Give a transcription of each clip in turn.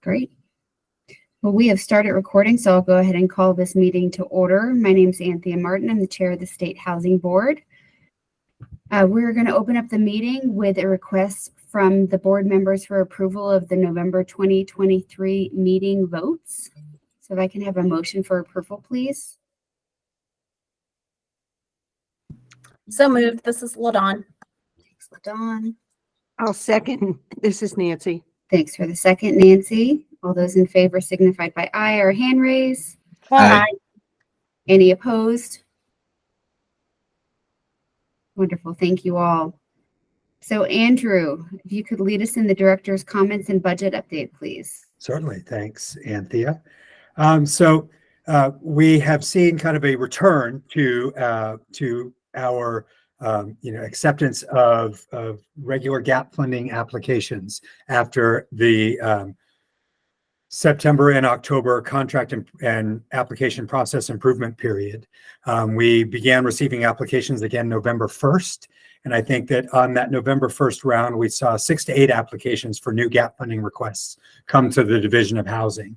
Great. Well, we have started recording, so I'll go ahead and call this meeting to order. My name is Anthea Martin. I'm the chair of the State Housing Board. We're going to open up the meeting with a request from the board members for approval of the November 2023 meeting votes. So if I can have a motion for approval, please. So moved. This is LaDawn. Thanks, LaDawn. I'll second. This is Nancy. Thanks for the second, Nancy. All those in favor signified by aye or hand raise. Aye. Any opposed? Wonderful. Thank you all. So Andrew, if you could lead us in the director's comments and budget update, please. Certainly. Thanks, Anthea. We have seen kind of a return to our acceptance of regular gap funding applications after the September and October contract and application process improvement period. We began receiving applications again November 1st. And I think that on that November 1st round, we saw 6 to 8 applications for new gap funding requests come to the Division of Housing,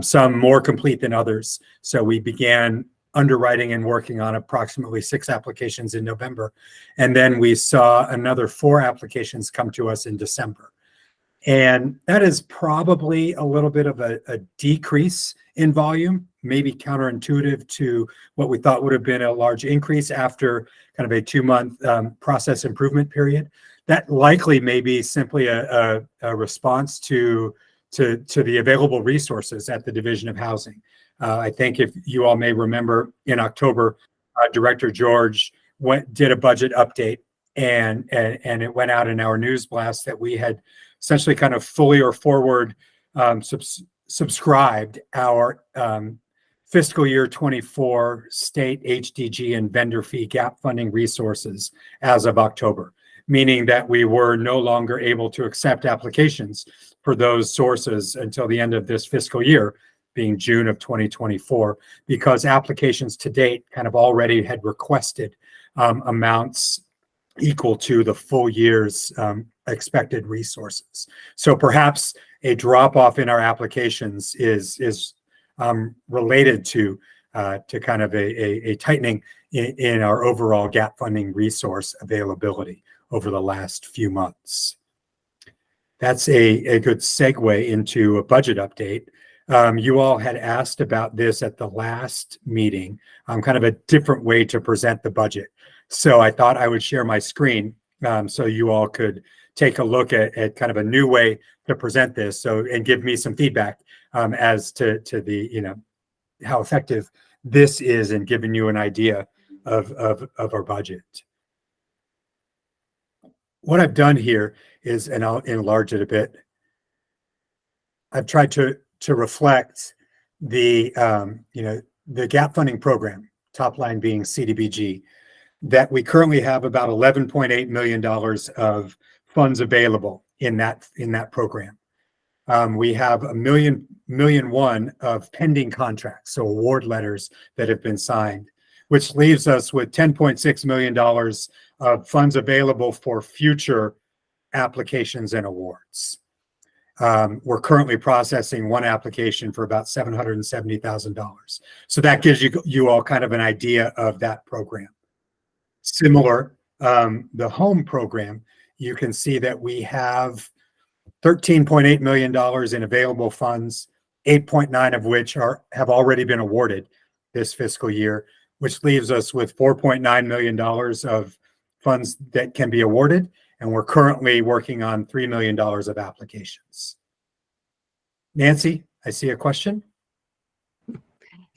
some more complete than others. So we began underwriting and working on approximately 6 applications in November. And then we saw another 4 applications come to us in December. And that is probably a little bit of a decrease in volume, maybe counterintuitive to what we thought would have been a large increase after kind of a 2-month process improvement period. That likely may be simply a response to the available resources at the Division of Housing. I think if you all may remember, in October, Director George did a budget update, and it went out in our news blast that we had essentially kind of fully or forward subscribed our fiscal year 24 state HDG and vendor fee gap funding resources as of October, meaning that we were no longer able to accept applications for those sources until the end of this fiscal year, being June of 2024, because applications to date kind of already had requested amounts equal to the full year's expected resources. So perhaps a drop off in our applications is related to kind of a tightening in our overall gap funding resource availability over the last few months. That's a good segue into a budget update. You all had asked about this at the last meeting, kind of a different way to present the budget. So I thought I would share my screen so you all could take a look at kind of a new way to present this, and give me some feedback as to the how effective this is in giving you an idea of our budget. What I've done here is, and I'll enlarge it a bit, I've tried to reflect the the gap funding program, top line being CDBG, that we currently have about $11.8 million of funds available in that program. We have $1.1 million of pending contracts, so award letters that have been signed, which leaves us with $10.6 million of funds available for future applications and awards. We're currently processing one application for about $770,000. So that gives you all kind of an idea of that program. Similar, the home program, you can see that we have $13.8 million in available funds, 8.9 of which have already been awarded this fiscal year, which leaves us with $4.9 million of funds that can be awarded. And we're currently working on $3 million of applications. Nancy, I see a question.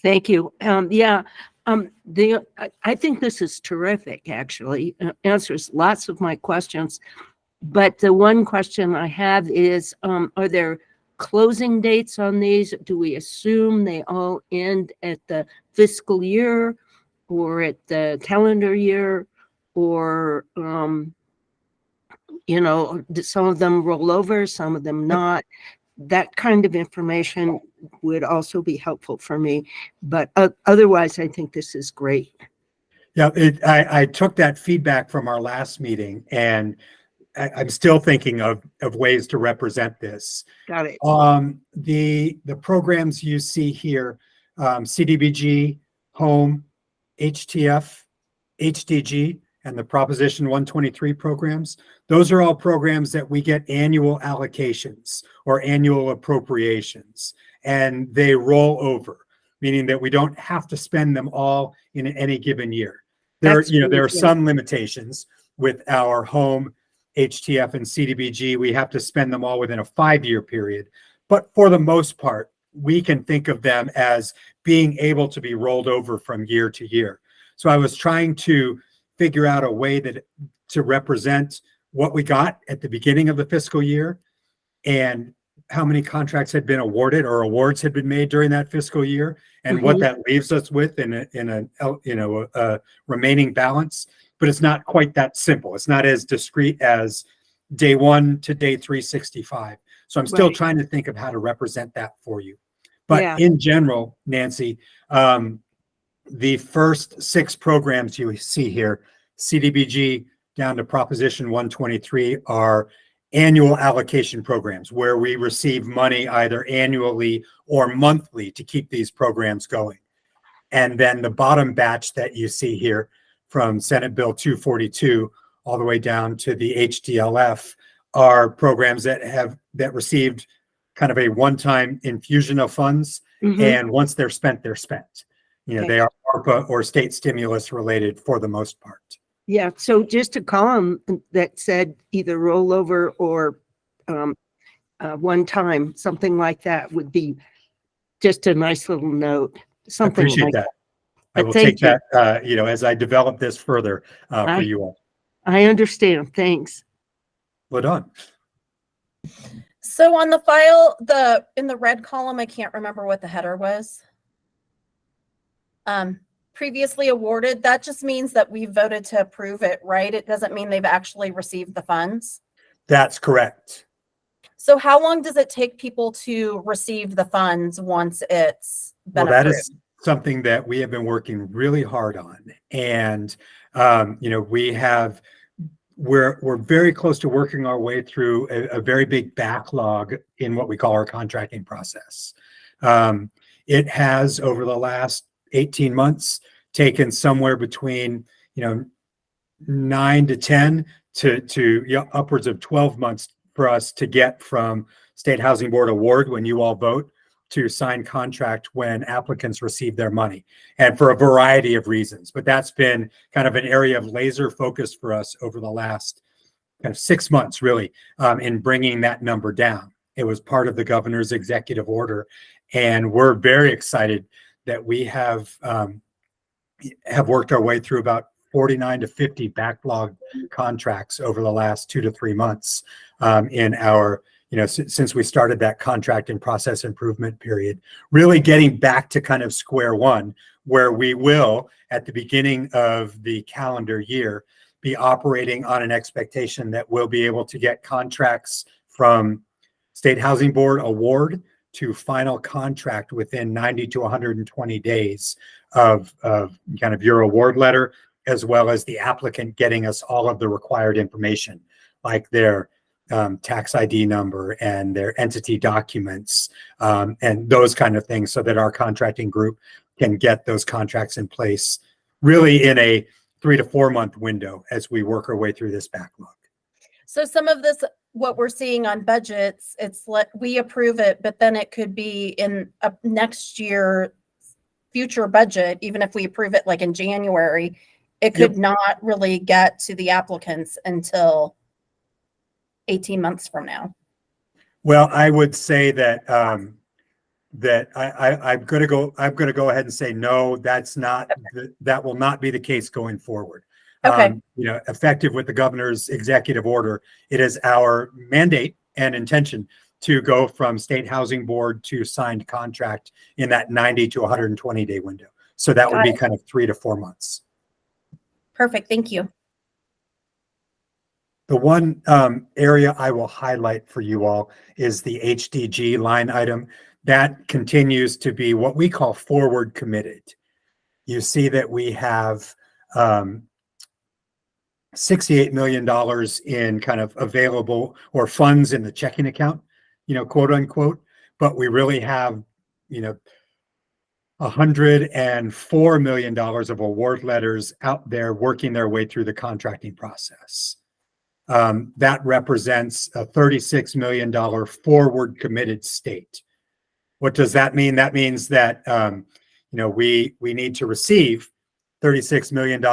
Thank you. I think this is terrific, actually. Answers lots of my questions. But the one question I have is, are there closing dates on these? Do we assume they all end at the fiscal year or at the calendar year? Or, some of them roll over, some of them not? That kind of information would also be helpful for me. But otherwise, I think this is great. Yeah, I took that feedback from our last meeting, and I'm still thinking of ways to represent this. Got it. The programs you see here, CDBG, Home, HTF, HDG, and the Proposition 123 programs. Those are all programs that we get annual allocations or annual appropriations, and they roll over, meaning that we don't have to spend them all in any given year. There are some limitations with our Home, HTF, and CDBG. We have to spend them all within a 5-year period. But for the most part, we can think of them as being able to be rolled over from year to year. So I was trying to figure out a way to represent what we got at the beginning of the fiscal year and how many contracts had been awarded or awards had been made during that fiscal year, and what that leaves us with in a remaining balance. But it's not quite that simple. It's not as discrete as day 1 to day 365. So I'm still trying to think of how to represent that for you. But in general, Nancy, the first 6 programs you see here, CDBG down to Proposition 123, are annual allocation programs where we receive money either annually or monthly to keep these programs going. And then the bottom batch that you see here from Senate Bill 242 all the way down to the HDLF are programs that received kind of a one-time infusion of funds. And once they're spent, they're spent. They are ARPA or state stimulus related for the most part. Yeah. So just a column that said either rollover or one time, something like that would be just a nice little note. Something I appreciate like that. I will thank take that, as I develop this further for you all. I understand. Thanks. LaDawn. So on the file, in the red column, I can't remember what the header was. Previously awarded, that just means that we voted to approve it, right? It doesn't mean they've actually received the funds. That's correct. So how long does it take people to receive the funds once it's been Well, that approved? is something that we have been working really hard on. And, we're very close to working our way through a very big backlog in what we call our contracting process. It has, over the last 18 months, taken somewhere between 9 to 10 to upwards of 12 months for us to get from State Housing Board award, when you all vote, to sign contract when applicants receive their money, and for a variety of reasons. But that's been kind of an area of laser focus for us over the last kind of 6 months, really, in bringing that number down. It was part of the governor's executive order, and we're very excited that we have worked our way through about 49 to 50 backlog contracts over the last 2 to 3 months in our, since we started that contract and process improvement period, really getting back to kind of square one, where we will, at the beginning of the calendar year, be operating on an expectation that we'll be able to get contracts from State Housing Board award to final contract within 90 to 120 days of kind of your award letter, as well as the applicant getting us all of the required information, like their tax ID number and their entity documents and those kind of things, so that our contracting group can get those contracts in place really in a 3 to 4 month window as we work our way through this backlog. So some of this, what we're seeing on budgets, we approve it, but then it could be in a next year future budget. Even if we approve it like in January, it could not really get to the applicants until 18 months from now. Well, I would say that I'm going to go ahead and say no. That's not that will not be the case going forward. Okay. Effective with the governor's executive order, it is our mandate and intention to go from State Housing Board to signed contract in that 90 to 120 day window. So that would be kind of 3 to 4 months. Perfect. Thank you. The one area I will highlight for you all is the HDG line item. That continues to be what we call forward committed. You see that we have $68 million in kind of available or funds in the checking account, quote unquote, but we really have, $104 million of award letters out there working their way through the contracting process. That represents a $36 million forward committed state. What does that mean? That means that, we need to receive $36 million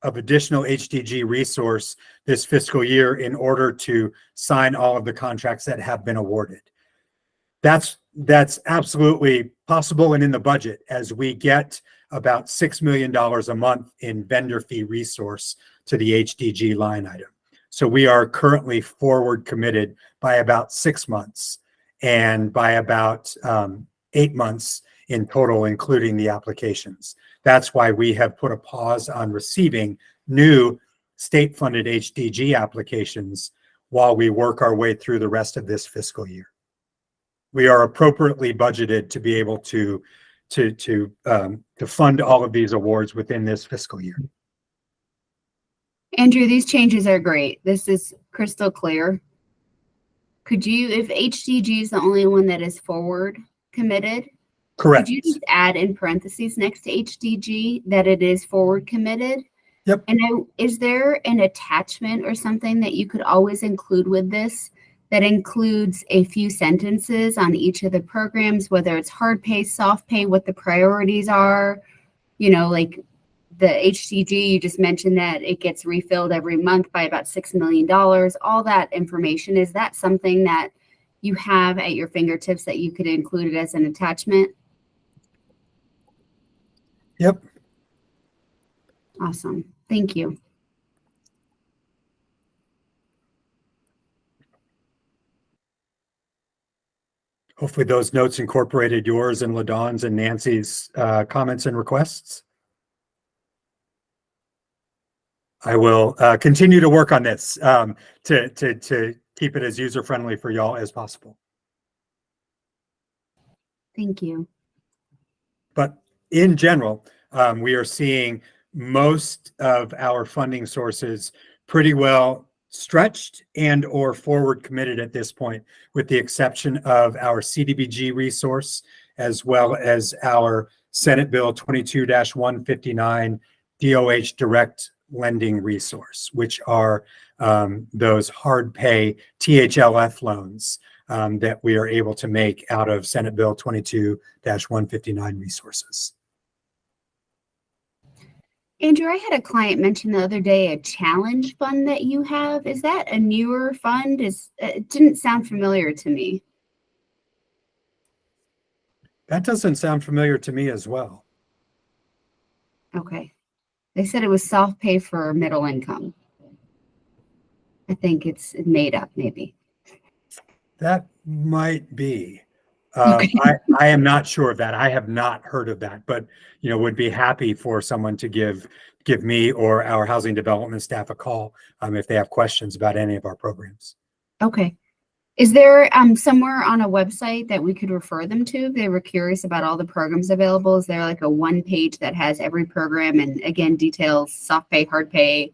of additional HDG resource this fiscal year in order to sign all of the contracts that have been awarded. That's absolutely possible and in the budget, as we get about $6 million a month in vendor fee resource to the HDG line item. So we are currently forward committed by about 6 months and by about 8 months in total, including the applications. That's why we have put a pause on receiving new state-funded HDG applications while we work our way through the rest of this fiscal year. We are appropriately budgeted to be able to fund all of these awards within this fiscal year. Andrew, these changes are great. This is crystal clear. Could you, if HDG is the only one that is forward committed, Correct. could you just add in parentheses next to HDG that it is forward committed? Yep. And is there an attachment or something that you could always include with this that includes a few sentences on each of the programs, whether it's hard pay, soft pay, what the priorities are? Like the HDG, you just mentioned that it gets refilled every month by about $6 million. All that information, is that something that you have at your fingertips that you could include it as an attachment? Yep. Awesome. Thank you. Hopefully those notes incorporated yours and LaDawn's and Nancy's comments and requests. I will continue to work on this to keep it as user-friendly for y'all as possible. Thank you. But in general, we are seeing most of our funding sources pretty well stretched and or forward committed at this point, with the exception of our CDBG resource, as well as our Senate Bill 22-159 DOH direct lending resource, which are those hard pay THLF loans that we are able to make out of Senate Bill 22-159 resources. Andrew, I had a client mention the other day a challenge fund that you have. Is that a newer fund? It didn't sound familiar to me. That doesn't sound familiar to me as well. Okay. They said it was soft pay for middle income. I think it's made up, maybe. That might be. Okay. I am not sure of that. I have not heard of that, but would be happy for someone to give me or our housing development staff a call if they have questions about any of our programs. Okay. Is there somewhere on a website that we could refer them to if they were curious about all the programs available? Is there like a one page that has every program and again details soft pay, hard pay,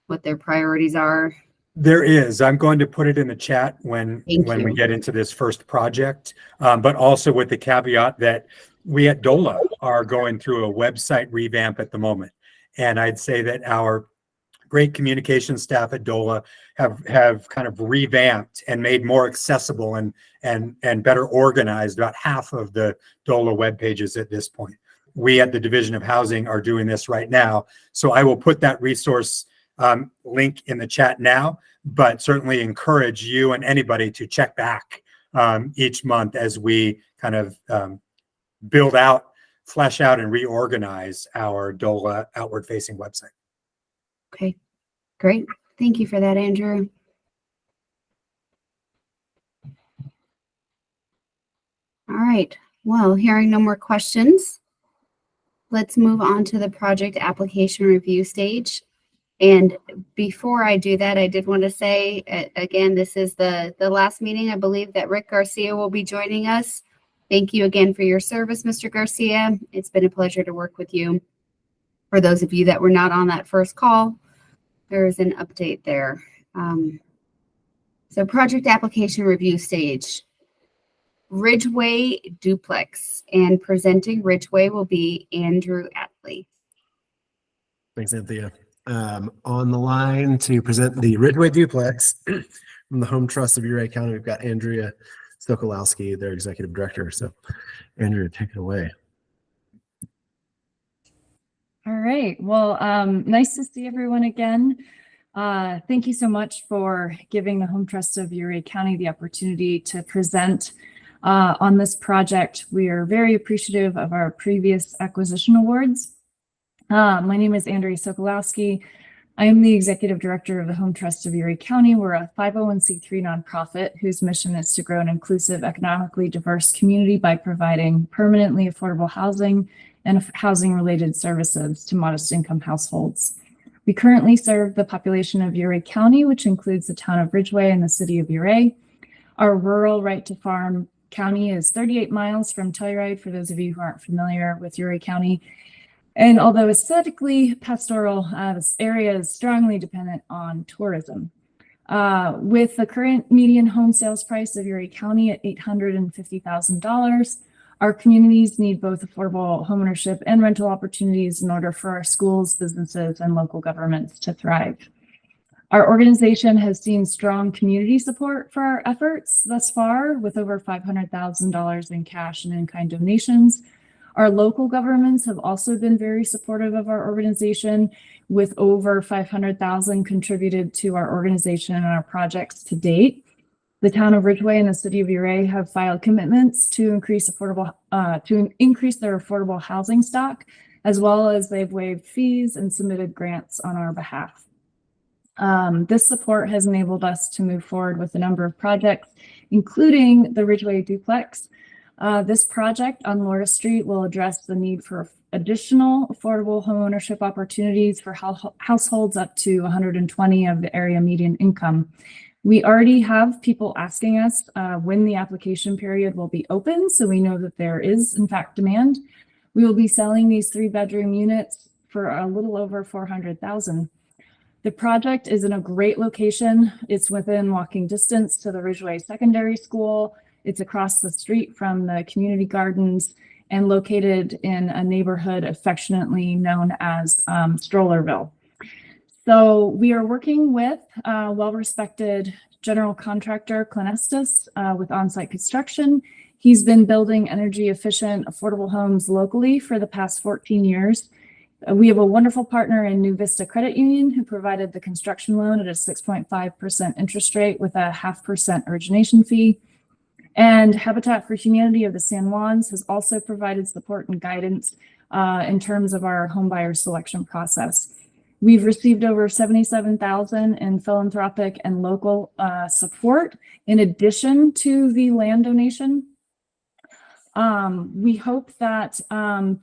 what their priorities are? There is. I'm going to put it in the chat when Thank we you. get into this first project, but also with the caveat that we at DOLA are going through a website revamp at the moment. And I'd say that our great communication staff at DOLA have kind of revamped and made more accessible and better organized about half of the DOLA web pages at this point. We at the Division of Housing are doing this right now. So I will put that resource link in the chat now, but certainly encourage you and anybody to check back each month as we kind of build out, flesh out, and reorganize our DOLA outward facing website. Okay, great. Thank you for that, Andrew. All right. Well, hearing no more questions, let's move on to the project application review stage. And before I do that, I did want to say, again, this is the last meeting, I believe, that Rick Garcia will be joining us. Thank you again for your service, Mr. Garcia. It's been a pleasure to work with you. For those of you that were not on that first call, There's an update there. So project application review stage. Ridgeway duplex, and presenting Ridgeway will be Andrew Atlee. Thanks, Anthea. On the line to present the Ridgeway duplex from the Home Trust of Uray County, we've got Andrea Sokolowski, their executive director. So, Andrea, take it away. All right. Well, nice to see everyone again. Thank you so much for giving the Home Trust of Uray County the opportunity to present on this project. We are very appreciative of our previous acquisition awards. My name is Andrea Sokolowski. I am the executive director of the Home Trust of Uray County. We're a 501c3 nonprofit whose mission is to grow an inclusive, economically diverse community by providing permanently affordable housing and housing-related services to modest income households. We currently serve the population of Uray County, which includes the town of Ridgeway and the city of Uray. Our rural right to farm county is 38 miles from Telluride, for those of you who aren't familiar with Uray County. And although aesthetically pastoral, this area is strongly dependent on tourism. With the current median home sales price of Uray County at $850,000, our communities need both affordable homeownership and rental opportunities in order for our schools, businesses, and local governments to thrive. Our organization has seen strong community support for our efforts thus far, with over $500,000 in cash and in-kind donations. Our local governments have also been very supportive of our organization, with over $500,000 contributed to our organization and our projects to date. The town of Ridgeway and the city of Uray have filed commitments to increase their affordable housing stock, as well as they've waived fees and submitted grants on our behalf. This support has enabled us to move forward with a number of projects, including the Ridgeway duplex. This project on Laura Street will address the need for additional affordable homeownership opportunities for households up to 120 of the area median income. We already have people asking us when the application period will be open, so we know that there is, in fact, demand. We will be selling these 3-bedroom units for a little over $400,000. The project is in a great location. It's within walking distance to the Ridgeway Secondary School. It's across the street from the community gardens and located in a neighborhood affectionately known as Strollerville. So we are working with well-respected general contractor Clinestis with on-site construction. He's been building energy efficient, affordable homes locally for the past 14 years. We have a wonderful partner in New Vista Credit Union who provided the construction loan at a 6.5% interest rate with a 0.5% origination fee. And Habitat for Humanity of the San Juans has also provided support and guidance in terms of our homebuyer selection process. We've received over $77,000 in philanthropic and local support in addition to the land donation. We hope that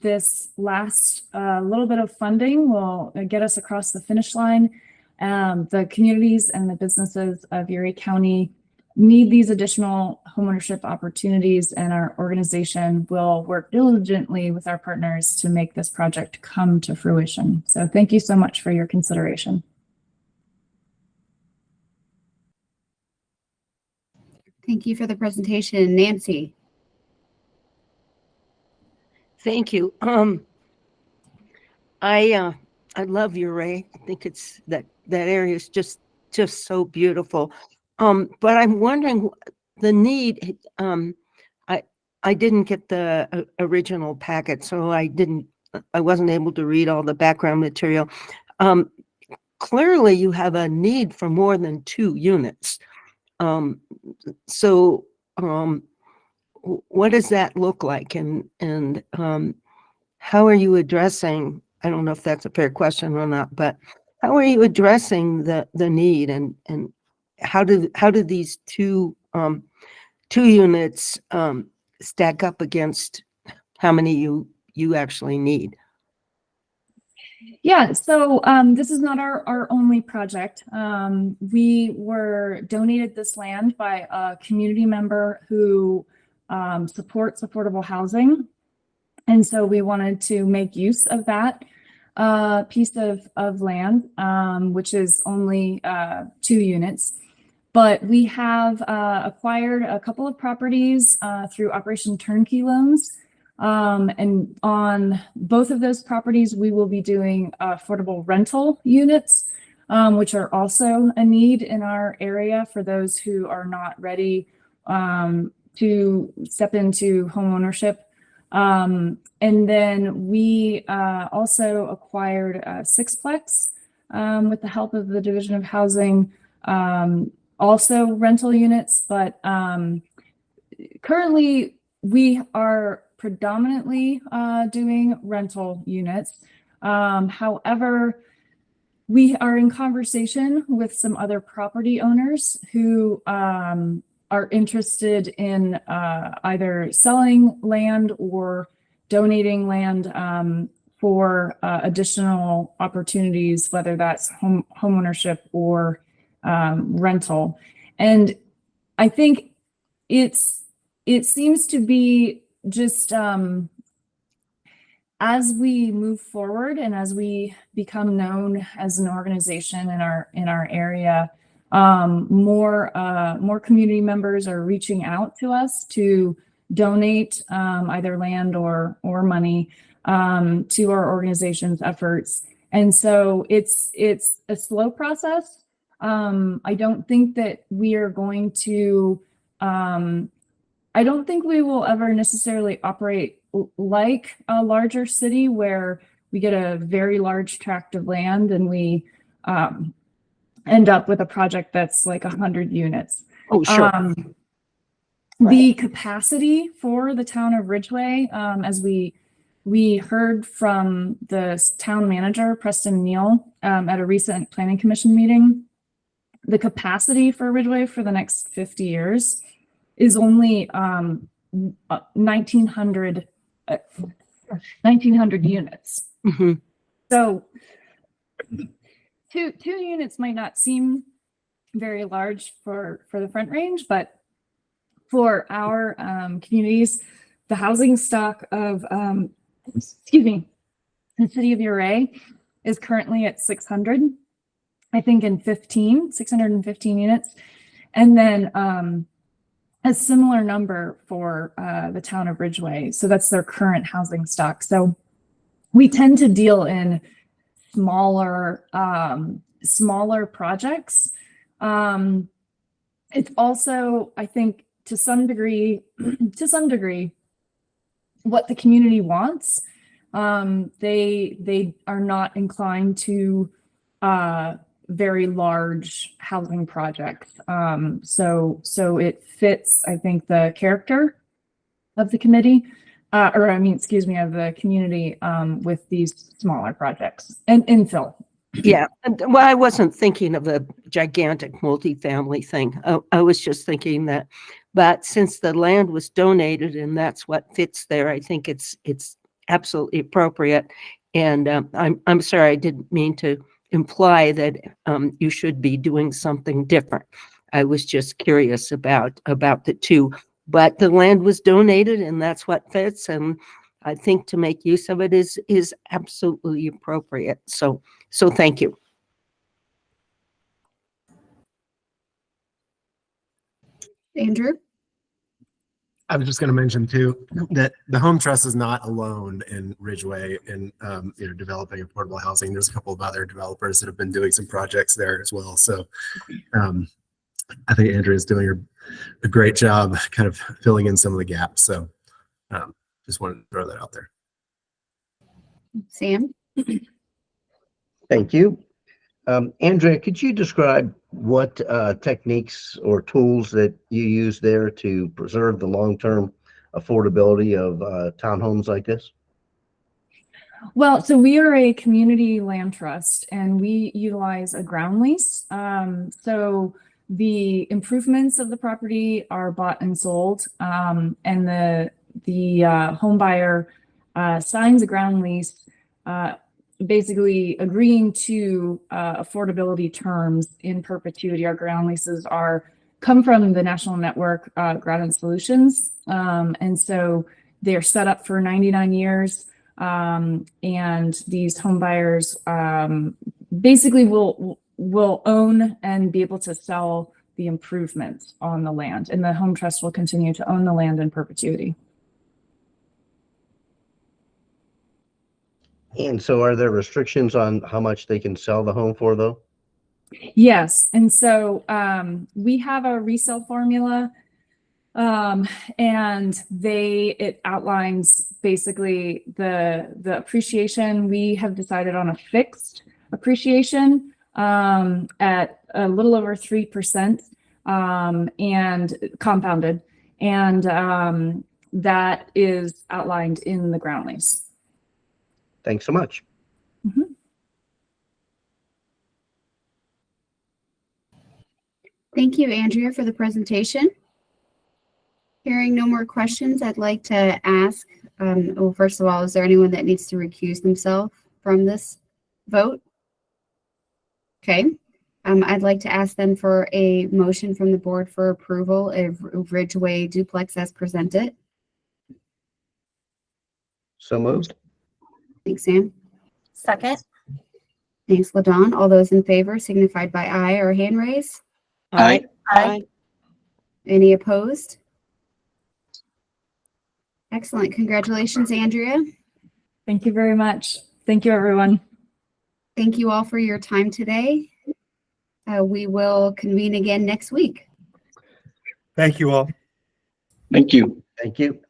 this last little bit of funding will get us across the finish line. The communities and the businesses of Uray County need these additional homeownership opportunities, and our organization will work diligently with our partners to make this project come to fruition. So thank you so much for your consideration. Thank you for the presentation, Nancy. Thank you. I love Uray. I think it's that area is just so beautiful. But I'm wondering the need. I didn't get the original packet, so I wasn't able to read all the background material. Clearly, you have a need for more than 2 units. So what does that look like, and how are you addressing? I don't know if that's a fair question or not, but how are you addressing the need, and how do these two units stack up against how many you actually need? Yeah, so this is not our only project. We were donated this land by a community member who supports affordable housing. And so we wanted to make use of that. piece of land, which is only 2 units. But we have acquired a couple of properties through Operation Turnkey Loans. And on both of those properties, we will be doing affordable rental units, which are also a need in our area for those who are not ready to step into home ownership. And then we also acquired a sixplex with the help of the Division of Housing, also rental units, but currently we are predominantly doing rental units. However, we are in conversation with some other property owners who are interested in either selling land or donating land for additional opportunities, whether that's home ownership or rental. And I think it seems to be just as we move forward and as we become known as an organization in our area, more community members are reaching out to us to donate either land or money to our organization's efforts. And so it's a slow process. I don't think that we are going to, I don't think we will ever necessarily operate like a larger city where we get a very large tract of land and we end up with a project that's like 100 units. Oh, sure. The capacity for the town of Ridgeway, as we heard from the town manager, Preston Neal, at a recent planning commission meeting, the capacity for Ridgeway for the next 50 years is only 1,900 units. Mhm. So two units might not seem very large for the Front Range, but for our communities, the housing stock of the city of Ouray is currently at 600. I think in 615 units. And then a similar number for the town of Ridgeway. So that's their current housing stock. So we tend to deal in smaller projects. It's also, I think, to some degree, what the community wants. They are not inclined to very large housing projects. So it fits, I think, the character of the committee, of the community with these smaller projects and infill. Yeah. Well, I wasn't thinking of a gigantic multifamily thing. I was just thinking that, but since the land was donated and that's what fits there, I think it's absolutely appropriate. And I'm sorry, I didn't mean to imply that you should be doing something different. I was just curious about the two, but the land was donated and that's what fits. And I think to make use of it is absolutely appropriate. So thank you. Andrew? I was just going to mention too that the Home Trust is not alone in Ridgeway in developing affordable housing. There's a couple of other developers that have been doing some projects there as well. So I think Andrea is doing a great job kind of filling in some of the gaps. So just wanted to throw that out there. Sam? Thank you. Andrea, could you describe what techniques or tools that you use there to preserve the long-term affordability of townhomes like this? Well, so we are a community land trust and we utilize a ground lease. So the improvements of the property are bought and sold, and the home buyer signs a ground lease, basically agreeing to affordability terms in perpetuity. Our ground leases come from the National Network Ground and Solutions, and so they're set up for 99 years. And these home buyers basically will own and be able to sell the improvements on the land, and the home trust will continue to own the land in perpetuity. And so are there restrictions on how much they can sell the home for though? Yes, and so we have a resale formula, and it outlines basically the appreciation. We have decided on a fixed appreciation at a little over 3% and compounded, and that is outlined in the ground lease. Thanks so much. Thank you, Andrea, for the presentation. Hearing no more questions, I'd like to ask, well, first of all, is there anyone that needs to recuse themselves from this vote? Okay. I'd like to ask then for a motion from the board for approval of Ridgeway duplex as presented. So moved. Thanks, Sam. Second. Thanks, LaDawn. All those in favor signified by aye or hand raise. Aye. Aye. Any opposed? Excellent. Congratulations, Andrea. Thank you very much. Thank you, everyone. Thank you all for your time today. We will convene again next week. Thank you all. Thank you. Thank you.